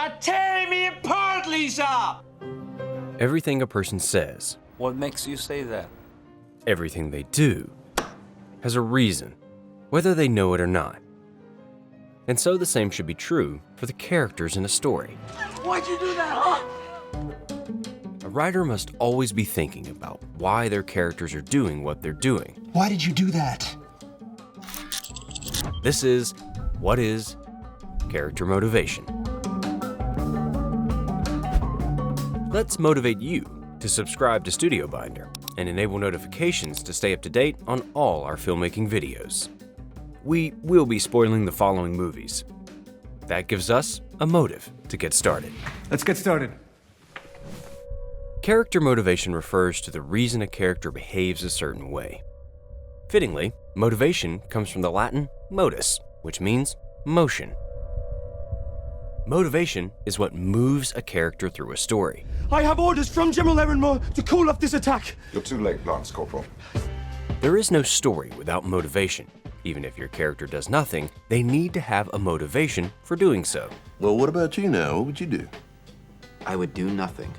You're tearing me apart, Lisa! Everything a person says, What makes you say that? everything they do, has a reason, whether they know it or not. And so the same should be true for the characters in a story. Why'd you do that, huh? A writer must always be thinking about why their characters are doing what they're doing. Why did you do that? This is What is Character Motivation? Let's motivate you to subscribe to StudioBinder and enable notifications to stay up to date on all our filmmaking videos. We will be spoiling the following movies. That gives us a motive to get started. Let's get started. Character motivation refers to the reason a character behaves a certain way. Fittingly, motivation comes from the Latin modus, which means motion. Motivation is what moves a character through a story. I have orders from General Erenmore to call off this attack. You're too late, Lance Corporal. There is no story without motivation. Even if your character does nothing, they need to have a motivation for doing so. Well, what about you now? What would you do? I would do nothing.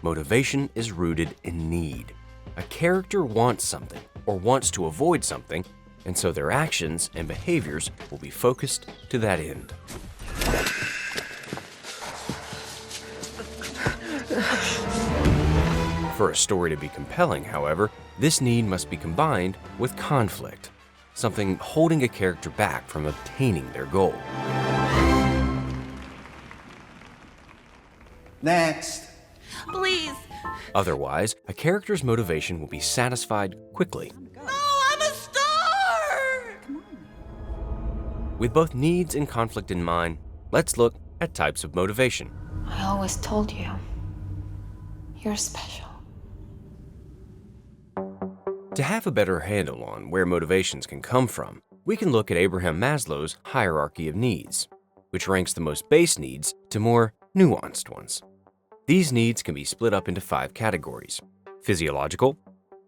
Motivation is rooted in need. A character wants something or wants to avoid something, and so their actions and behaviors will be focused to that end. For a story to be compelling, however, this need must be combined with conflict, something holding a character back from obtaining their goal. Next. Please. Otherwise, a character's motivation will be satisfied quickly. No, I'm a star! With both needs and conflict in mind, let's look at types of motivation. I always told you, you're special. To have a better handle on where motivations can come from, we can look at Abraham Maslow's hierarchy of needs, which ranks the most base needs to more nuanced ones. These needs can be split up into 5 categories: physiological,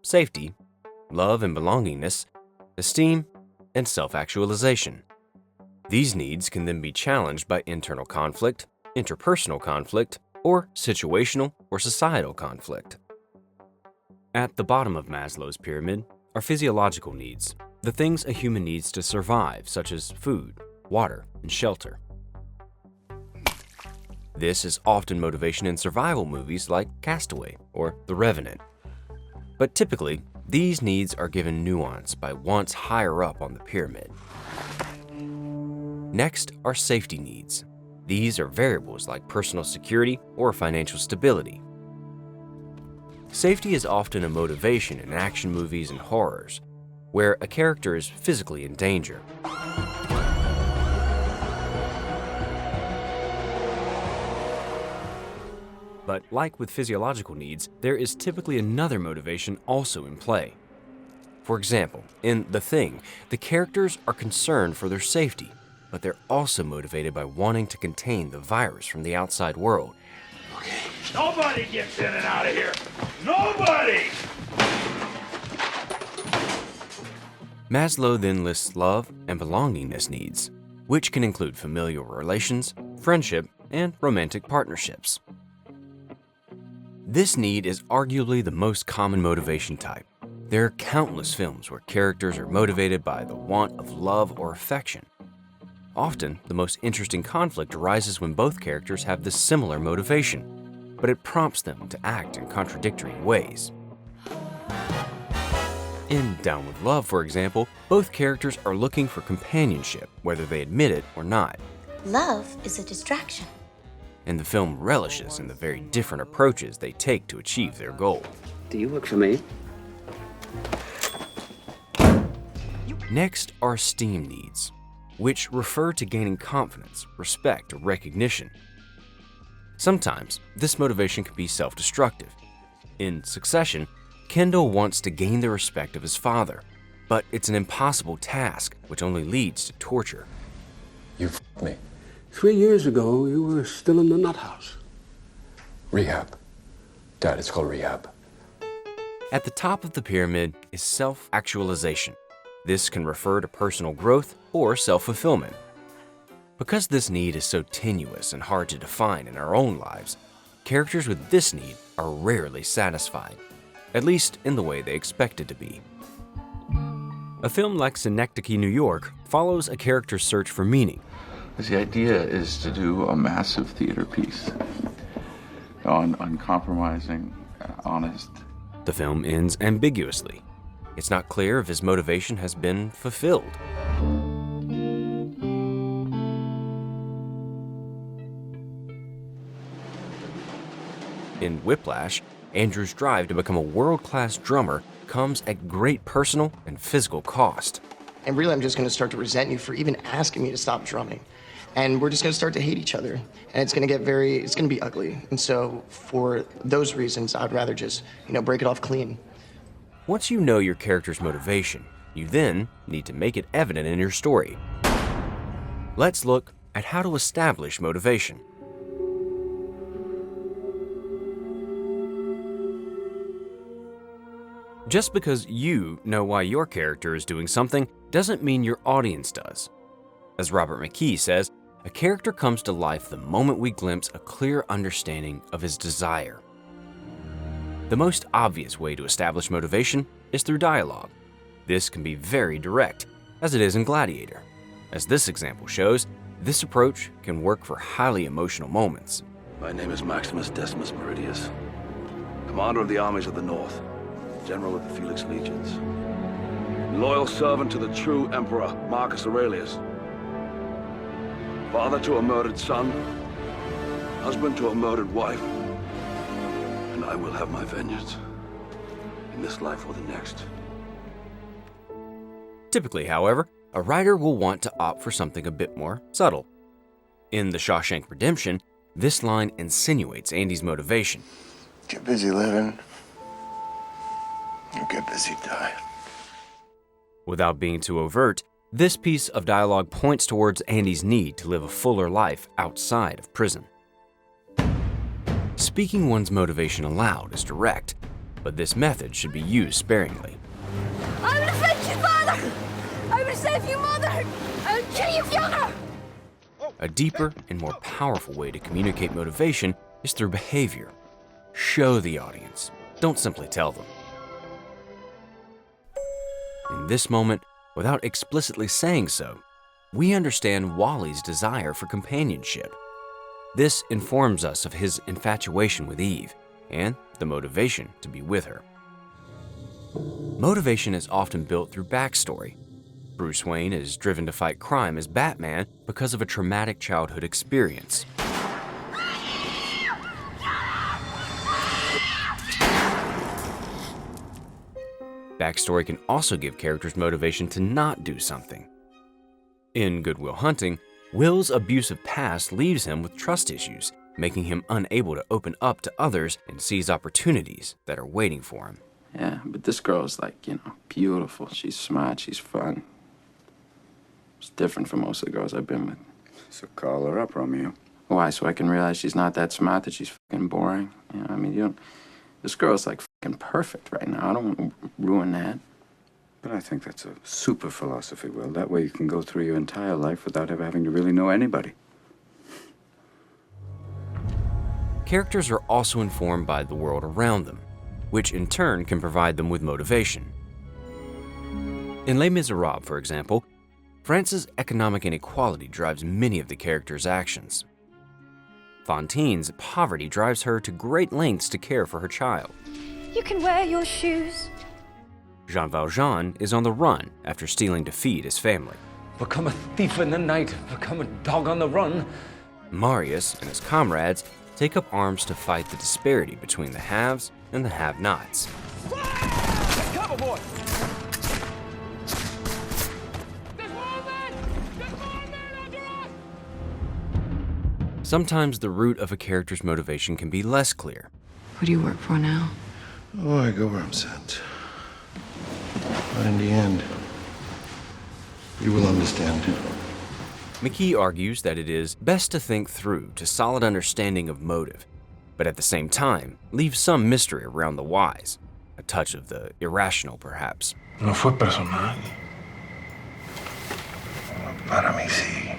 safety, love and belongingness, esteem, and self-actualization. These needs can then be challenged by internal conflict, interpersonal conflict, or situational or societal conflict. At the bottom of Maslow's pyramid are physiological needs, the things a human needs to survive, such as food, water, and shelter. This is often motivation in survival movies like Castaway or The Revenant. But typically, these needs are given nuance by wants higher up on the pyramid. Next are safety needs. These are variables like personal security or financial stability. Safety is often a motivation in action movies and horrors, where a character is physically in danger. But like with physiological needs, there is typically another motivation also in play. For example, in The Thing, the characters are concerned for their safety, but they're also motivated by wanting to contain the virus from the outside world. Nobody gets in and out of here. Nobody! Maslow then lists love and belongingness needs, which can include familial relations, friendship, and romantic partnerships. This need is arguably the most common motivation type. There are countless films where characters are motivated by the want of love or affection. Often, the most interesting conflict arises when both characters have this similar motivation, but it prompts them to act in contradictory ways. In Down with Love, for example, both characters are looking for companionship, whether they admit it or not. Love is a distraction. And the film relishes in the very different approaches they take to achieve their goal. Do you work for me? Next are esteem needs, which refer to gaining confidence, respect, or recognition. Sometimes, this motivation can be self-destructive. In Succession, Kendall wants to gain the respect of his father, but it's an impossible task which only leads to torture. You f***ed me. 3 years ago, you were still in the nut house. Rehab. Dad, it's called rehab. At the top of the pyramid is self-actualization. This can refer to personal growth or self-fulfillment. Because this need is so tenuous and hard to define in our own lives, characters with this need are rarely satisfied, at least in the way they expect it to be. A film like Synecdoche, New York follows a character's search for meaning. The idea is to do a massive theater piece, uncompromising, honest. The film ends ambiguously. It's not clear if his motivation has been fulfilled. In Whiplash, Andrew's drive to become a world-class drummer comes at great personal and physical cost. And really, I'm just going to start to resent you for even asking me to stop drumming. And we're just going to start to hate each other. And it's going to be ugly. And so for those reasons, I'd rather just, break it off clean. Once you know your character's motivation, you then need to make it evident in your story. Let's look at how to establish motivation. Just because you know why your character is doing something doesn't mean your audience does. As Robert McKee says, a character comes to life the moment we glimpse a clear understanding of his desire. The most obvious way to establish motivation is through dialogue. This can be very direct, as it is in Gladiator. As this example shows, this approach can work for highly emotional moments. My name is Maximus Decimus Meridius, commander of the armies of the North, general of the Felix Legions, loyal servant to the true emperor, Marcus Aurelius, father to a murdered son, husband to a murdered wife, and I will have my vengeance in this life or the next. Typically, however, a writer will want to opt for something a bit more subtle. In The Shawshank Redemption, this line insinuates Andy's motivation. Get busy living. You get busy dying. Without being too overt, this piece of dialogue points towards Andy's need to live a fuller life outside of prison. Speaking one's motivation aloud is direct, but this method should be used sparingly. I'm gonna fetch you, father! I'm gonna save you, mother! I'm gonna kill you, father! A deeper and more powerful way to communicate motivation is through behavior. Show the audience, don't simply tell them. In this moment, without explicitly saying so, we understand Wally's desire for companionship. This informs us of his infatuation with Eve and the motivation to be with her. Motivation is often built through backstory. Bruce Wayne is driven to fight crime as Batman because of a traumatic childhood experience. Backstory can also give characters motivation to not do something. In Good Will Hunting, Will's abusive past leaves him with trust issues, making him unable to open up to others and seize opportunities that are waiting for him. Yeah, but this girl's beautiful. She's smart, she's fun. It's different from most of the girls I've been with. So call her up, Romeo. Why, so I can realize she's not that smart, that she's fucking boring? This girl's fucking perfect right now. I don't want to ruin that. But I think that's a super philosophy, Will. That way you can go through your entire life without ever having to really know anybody. Characters are also informed by the world around them, which in turn can provide them with motivation. In Les Miserables, for example, France's economic inequality drives many of the characters' actions. Fantine's poverty drives her to great lengths to care for her child. You can wear your shoes. Jean Valjean is on the run after stealing to feed his family. Become a thief in the night, become a dog on the run. Marius and his comrades take up arms to fight the disparity between the haves and the have-nots. Take cover, boy! Sometimes the root of a character's motivation can be less clear. Who do you work for now? Oh, I go where I'm sent. But in the end, you will understand. McKee argues that it is best to think through to solid understanding of motive, but at the same time, leave some mystery around the whys, a touch of the irrational perhaps. No fue personal. Para mí sí.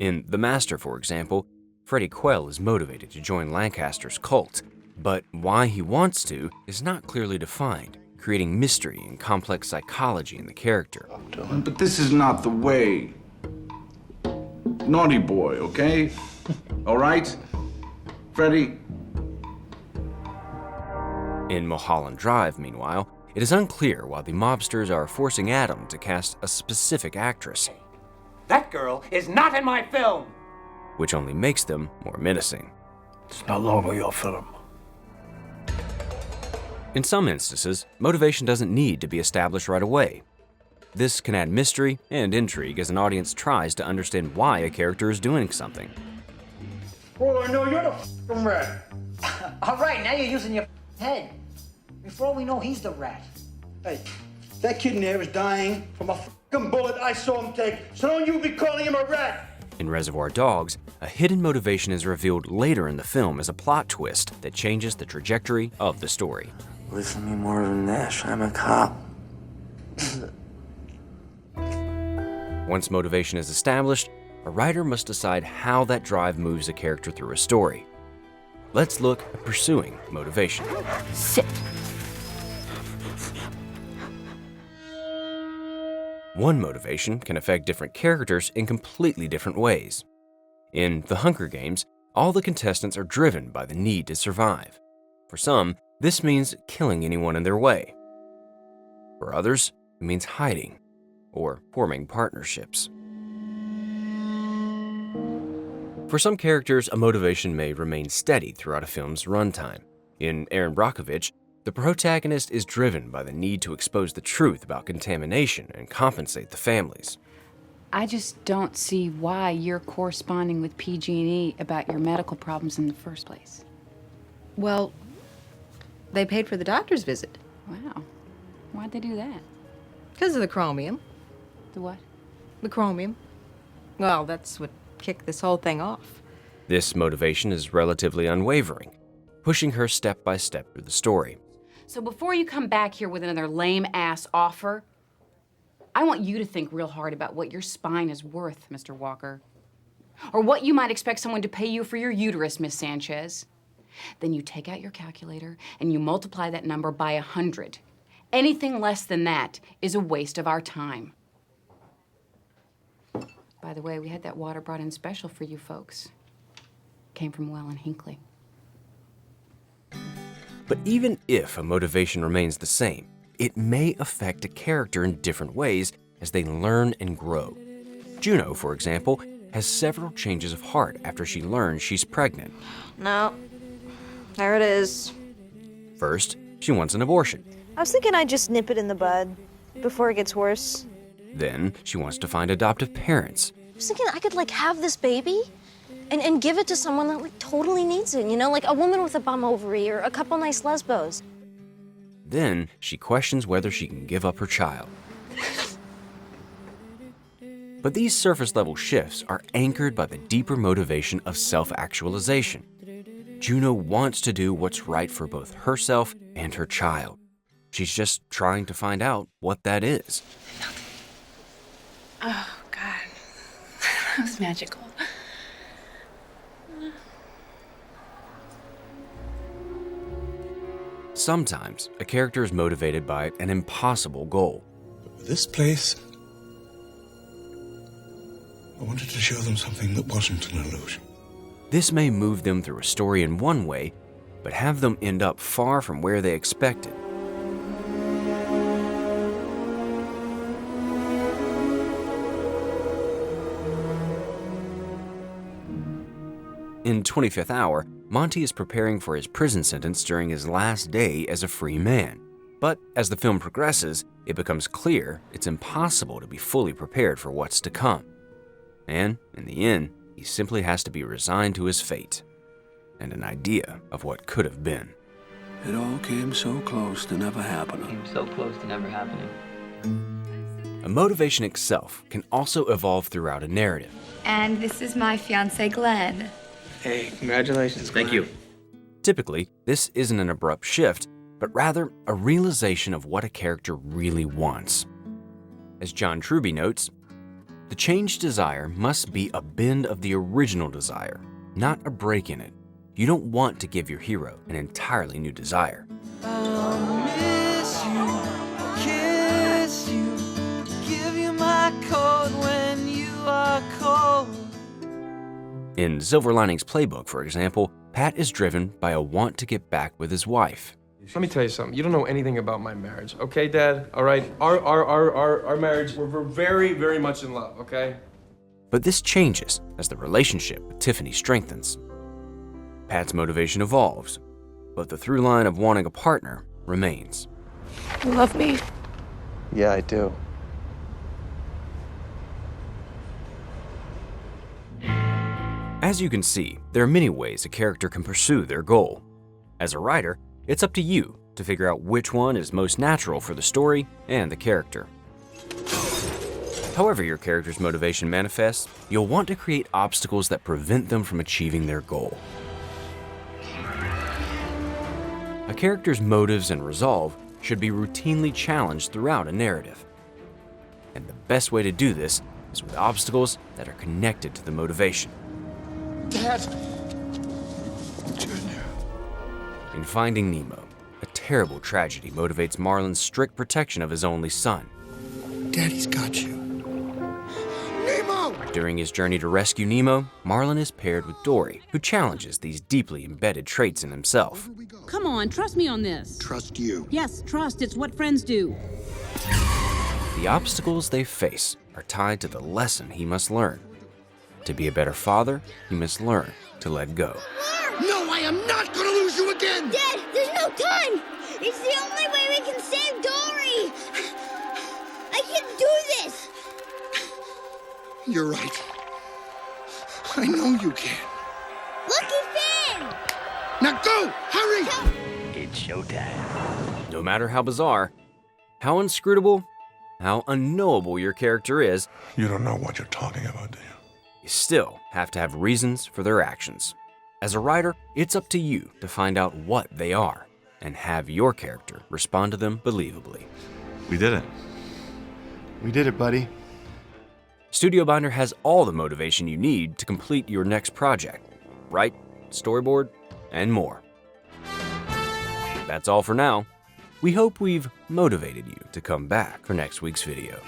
In The Master, for example, Freddie Quell is motivated to join Lancaster's cult, but why he wants to is not clearly defined, creating mystery and complex psychology in the character. But this is not the way. Naughty boy, okay? All right? Freddie? In Mulholland Drive, meanwhile, it is unclear why the mobsters are forcing Adam to cast a specific actress, That girl is not in my film! which only makes them more menacing. It's no longer your film. In some instances, motivation doesn't need to be established right away. This can add mystery and intrigue as an audience tries to understand why a character is doing something. Oh, I know you're the f***ing rat. All right, now you're using your head. Before we know, he's the rat. Hey, that kid in there is dying from a fucking bullet I saw him take, so don't you be calling him a rat! In Reservoir Dogs, a hidden motivation is revealed later in the film as a plot twist that changes the trajectory of the story. Listen to me more than Nash. I'm a cop. Once motivation is established, a writer must decide how that drive moves a character through a story. Let's look at pursuing motivation. Sit. One motivation can affect different characters in completely different ways. In The Hunger Games, all the contestants are driven by the need to survive. For some, this means killing anyone in their way. For others, it means hiding or forming partnerships. For some characters, a motivation may remain steady throughout a film's runtime. In Aaron Brockovich, the protagonist is driven by the need to expose the truth about contamination and compensate the families. I just don't see why you're corresponding with PG&E about your medical problems in the first place. Well, they paid for the doctor's visit. Wow. Why'd they do that? Because of the chromium. The what? The chromium. Well, that's what kicked this whole thing off. This motivation is relatively unwavering, pushing her step by step through the story. So before you come back here with another lame-ass offer, I want you to think real hard about what your spine is worth, Mr. Walker. Or what you might expect someone to pay you for your uterus, Miss Sanchez. Then you take out your calculator and you multiply that number by 100. Anything less than that is a waste of our time. By the way, we had that water brought in special for you folks. Came from Well and Hinckley. But even if a motivation remains the same, it may affect a character in different ways as they learn and grow. Juno, for example, has several changes of heart after she learns she's pregnant. No. There it is. First, she wants an abortion. I was thinking I'd just nip it in the bud before it gets worse. Then, she wants to find adoptive parents. I was thinking I could, have this baby and give it to someone that, totally needs it, you know? Like a woman with a bum ovary or a couple nice lesbos. Then, she questions whether she can give up her child. But these surface-level shifts are anchored by the deeper motivation of self-actualization. Juno wants to do what's right for both herself and her child. She's just trying to find out what that is. Oh, God. That was magical. Sometimes, a character is motivated by an impossible goal. This place, I wanted to show them something that wasn't an illusion. This may move them through a story in one way, but have them end up far from where they expected. In 25th Hour, Monty is preparing for his prison sentence during his last day as a free man. But as the film progresses, it becomes clear it's impossible to be fully prepared for what's to come. And, in the end, he simply has to be resigned to his fate and an idea of what could have been. It all came so close to never happening. Came so close to never happening. A motivation itself can also evolve throughout a narrative. And this is my fiancé, Glenn. Hey, congratulations. Thank you. Typically, this isn't an abrupt shift, but rather a realization of what a character really wants. As John Truby notes, The changed desire must be a bend of the original desire, not a break in it. You don't want to give your hero an entirely new desire. I'll miss you, kiss you, give you my coat when you are cold. In Silver Linings Playbook, for example, Pat is driven by a want to get back with his wife. Let me tell you something. You don't know anything about my marriage, okay, Dad? All right? Our marriage, we're very, very much in love, okay? But this changes as the relationship with Tiffany strengthens. Pat's motivation evolves, but the through line of wanting a partner remains. You love me? Yeah, I do. As you can see, there are many ways a character can pursue their goal. As a writer, it's up to you to figure out which one is most natural for the story and the character. However your character's motivation manifests, you'll want to create obstacles that prevent them from achieving their goal. A character's motives and resolve should be routinely challenged throughout a narrative. And the best way to do this is with obstacles that are connected to the motivation. Dad! In Finding Nemo, a terrible tragedy motivates Marlin's strict protection of his only son. Daddy's got you. Nemo! During his journey to rescue Nemo, Marlin is paired with Dory, who challenges these deeply embedded traits in himself. Come on, trust me on this. Trust you. Yes, trust. It's what friends do. The obstacles they face are tied to the lesson he must learn. To be a better father, he must learn to let go. No, I am not gonna lose you again! Dad, there's no time! It's the only way we can save Dory! I can do this! You're right. I know you can. Lucky Finn! Now go! Hurry! It's showtime. No matter how bizarre, how inscrutable, how unknowable your character is, You don't know what you're talking about, do you? you still have to have reasons for their actions. As a writer, it's up to you to find out what they are and have your character respond to them believably. We did it. We did it, buddy. StudioBinder has all the motivation you need to complete your next project. Write, storyboard, and more. That's all for now. We hope we've motivated you to come back for next week's video.